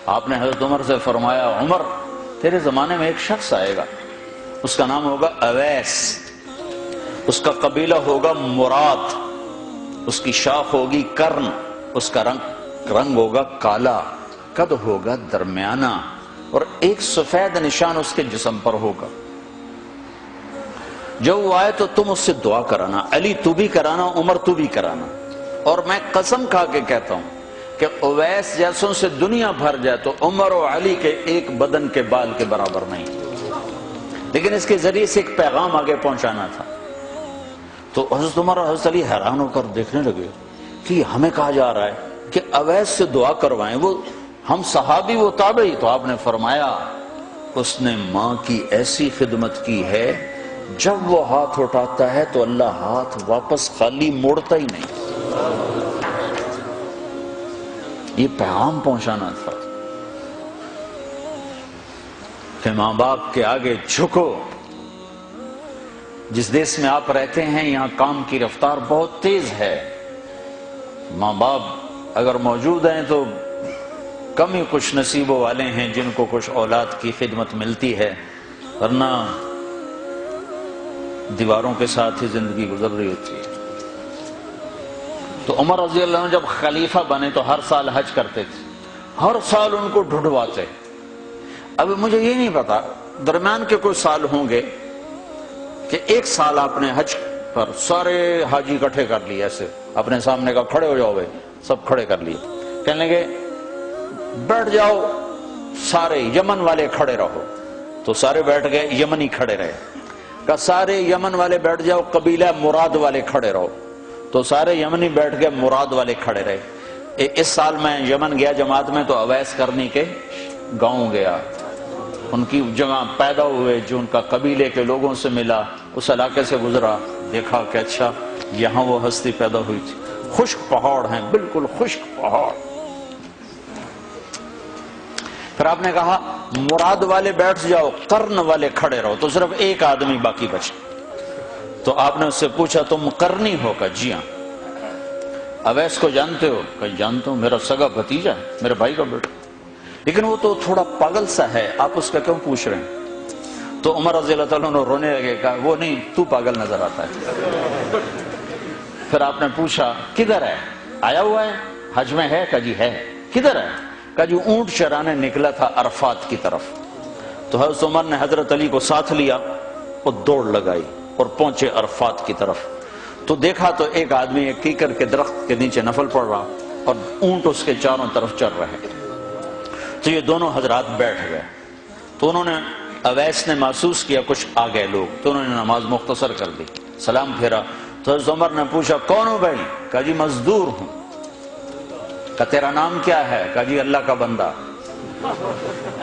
آپ نے حضرت عمر سے فرمایا عمر تیرے زمانے میں ایک شخص آئے گا، اس کا نام ہوگا اویس، اس کا قبیلہ ہوگا مراد، اس کی شاخ ہوگی کرن، اس کا رنگ ہوگا کالا، قد ہوگا درمیانہ، اور ایک سفید نشان اس کے جسم پر ہوگا۔ جب وہ آئے تو تم اس سے دعا کرانا، علی تو بھی کرانا، عمر تو بھی کرانا، اور میں قسم کھا کے کہتا ہوں کہ اویس جیسوں سے دنیا بھر جائے تو عمر و علی کے ایک بدن کے بال کے برابر نہیں، لیکن اس کے ذریعے سے ایک پیغام آگے پہنچانا تھا۔ تو حضرت عمر اور حضرت علی حیران ہو کر دیکھنے لگے کہ ہمیں کہا جا رہا ہے کہ اویس سے دعا کروائیں، وہ ہم صحابی وہ تابعی۔ تو آپ نے فرمایا اس نے ماں کی ایسی خدمت کی ہے، جب وہ ہاتھ اٹھاتا ہے تو اللہ ہاتھ واپس خالی موڑتا ہی نہیں۔ یہ پیغام پہنچانا تھا کہ ماں باپ کے آگے جھکو۔ جس دیش میں آپ رہتے ہیں یہاں کام کی رفتار بہت تیز ہے، ماں باپ اگر موجود ہیں تو کم ہی خوش نصیبوں والے ہیں جن کو کچھ اولاد کی خدمت ملتی ہے، ورنہ دیواروں کے ساتھ ہی زندگی گزر رہی ہوتی ہے۔ تو عمر رضی اللہ عنہ جب خلیفہ بنے تو ہر سال حج کرتے تھے، ہر سال ان کو ڈھونڈواتے۔ اب مجھے یہ نہیں پتا درمیان کے کوئی سال ہوں گے کہ ایک سال آپ نے حج پر سارے حاجی اکٹھے کر لیے، ایسے اپنے سامنے کا کھڑے ہو جاؤ بھائی، سب کھڑے کر لیے، کہنے لگے بیٹھ جاؤ سارے یمن والے کھڑے رہو، تو سارے بیٹھ گئے، یمنی کھڑے رہے، کہ سارے یمن والے بیٹھ جاؤ، قبیلہ مراد والے کھڑے رہو، تو سارے یمنی بیٹھ گئے، مراد والے کھڑے رہے۔ اس سال میں یمن گیا جماعت میں تو اویس کرنی کے گاؤں گیا، ان کی جگہ پیدا ہوئے، جو ان کا قبیلے کے لوگوں سے ملا، اس علاقے سے گزرا، دیکھا کہ اچھا یہاں وہ ہستی پیدا ہوئی تھی۔ خشک پہاڑ ہیں، بالکل خشک پہاڑ۔ پھر آپ نے کہا مراد والے بیٹھ جاؤ، قرن والے کھڑے رہو، تو صرف ایک آدمی باقی بچا۔ تو آپ نے اس سے پوچھا تم قرنی ہو؟ کہ جی ہاں۔ اویس کو جانتے ہو؟ کہ جانتا ہوں، میرا سگا بھتیجا ہے، میرے بھائی کا بیٹا، لیکن وہ تو تھوڑا پاگل سا ہے، آپ اس کا کیوں پوچھ رہے ہیں؟ تو عمر رضی اللہ تعالیٰ نے رونے لگے، کہا وہ نہیں، تو پاگل نظر آتا ہے۔ پھر آپ نے پوچھا کدھر ہے؟ آیا ہوا ہے حج میں؟ ہے کہ جی ہے۔ کدھر ہے؟ کہ جو اونٹ چرانے نکلا تھا عرفات کی طرف۔ تو حضرت عمر نے حضرت علی کو ساتھ لیا اور دوڑ لگائی اور پہنچے عرفات کی طرف، تو دیکھا تو ایک آدمی ایک کیکر کے درخت کے نیچے نفل پڑھ رہا اور اونٹ اس کے چاروں طرف چر رہے۔ تو یہ دونوں حضرات بیٹھ گئے، تو انہوں نے اویس نے محسوس کیا کچھ آ گئے لوگ، تو انہوں نے نماز مختصر کر دی، سلام پھیرا۔ تو حضرت عمر نے پوچھا کون ہو بھائی؟ کہا جی مزدور ہوں۔ کہا تیرا نام کیا ہے؟ کہا جی اللہ کا بندہ۔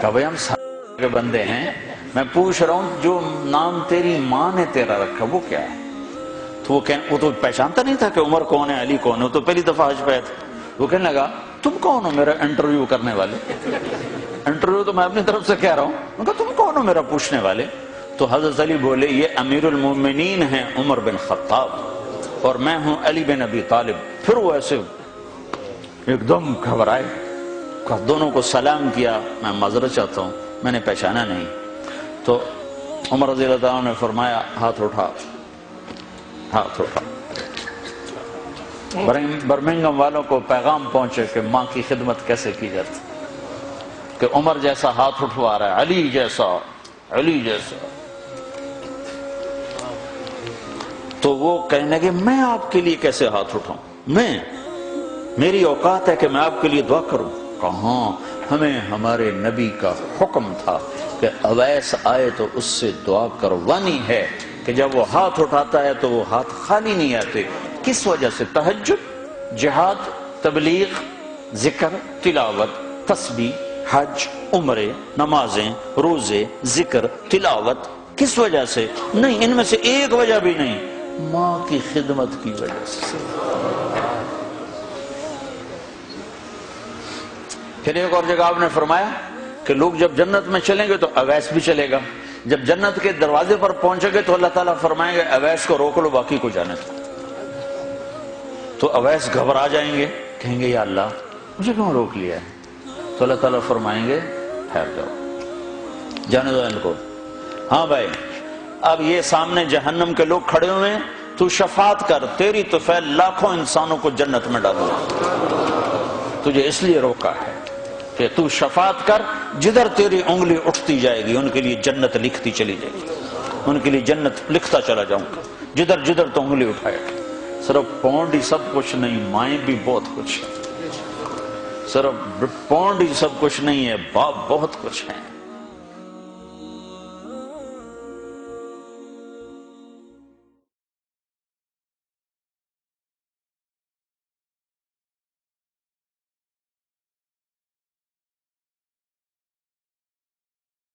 کہا بھائی ہم سارے کے بندے ہیں، میں پوچھ رہا ہوں جو نام تیری ماں نے تیرا رکھا وہ کیا ہے؟ تو وہ تو پہچانتا نہیں تھا کہ عمر کون ہے، علی کون ہے، وہ تو پہلی دفعہ حج پہ تھا۔ وہ کہنے لگا تم کون ہو میرا انٹرویو کرنے والے؟ انٹرویو تو میں اپنی طرف سے کہہ رہا ہوں۔ میں کہا تم کون ہو میرا پوچھنے والے؟ تو حضرت علی بولے یہ امیر المومنین ہیں عمر بن خطاب، اور میں ہوں علی بن ابی طالب۔ پھر وہ ایسے ایک دم گھبرائے، دونوں کو سلام کیا، میں معذرت چاہتا ہوں میں نے پہچانا نہیں۔ تو عمر رضی اللہ عنہ نے فرمایا ہاتھ اٹھا، ہاتھ اٹھا۔ برمنگھم والوں کو پیغام پہنچے کہ ماں کی خدمت کیسے کی جاتی، کہ عمر جیسا ہاتھ اٹھوا رہا ہے، علی جیسا، علی جیسا۔ تو وہ کہنے لگے میں آپ کے لیے کیسے ہاتھ اٹھاؤں، میری اوقات ہے کہ میں آپ کے لیے دعا کروں؟ کہاں، ہمیں ہمارے نبی کا حکم تھا کہ اویس آئے تو اس سے دعا کروانی ہے، کہ جب وہ ہاتھ اٹھاتا ہے تو وہ ہاتھ خالی نہیں آتے۔ کس وجہ سے؟ تہجد، جہاد، تبلیغ، ذکر، تلاوت، تسبیح، حج، عمرے، نمازیں، روزے، ذکر، تلاوت۔ کس وجہ سے؟ نہیں، ان میں سے ایک وجہ بھی نہیں، ماں کی خدمت کی وجہ سے۔ پھر ایک اور جگہ آپ نے فرمایا کہ لوگ جب جنت میں چلیں گے تو اویس بھی چلے گا، جب جنت کے دروازے پر پہنچے گے تو اللہ تعالیٰ فرمائیں گے اویس کو روک لو باقی کو جانے دو۔ تو اویس گھبرا جائیں گے، کہیں گے یا اللہ مجھے کیوں روک لیا ہے؟ تو اللہ تعالیٰ فرمائیں گے ٹھہر جاؤ، جانے دو ان کو۔ ہاں بھائی، اب یہ سامنے جہنم کے لوگ کھڑے ہوئے ہیں، تو شفاعت کر، تیری تو فعل لاکھوں انسانوں کو جنت میں ڈالو، تجھے اس لیے روکا ہے کہ تو شفاعت کر، جدھر تیری انگلی اٹھتی جائے گی ان کے لیے جنت لکھتی چلی جائے گی، ان کے لیے جنت لکھتا چلا جاؤں گا، جدھر جدھر تو انگلی اٹھائے گا۔ صرف پونڈ ہی سب کچھ نہیں، مائیں بھی بہت کچھ ہے، صرف پونڈ ہی سب کچھ نہیں ہے، باپ بہت کچھ ہے۔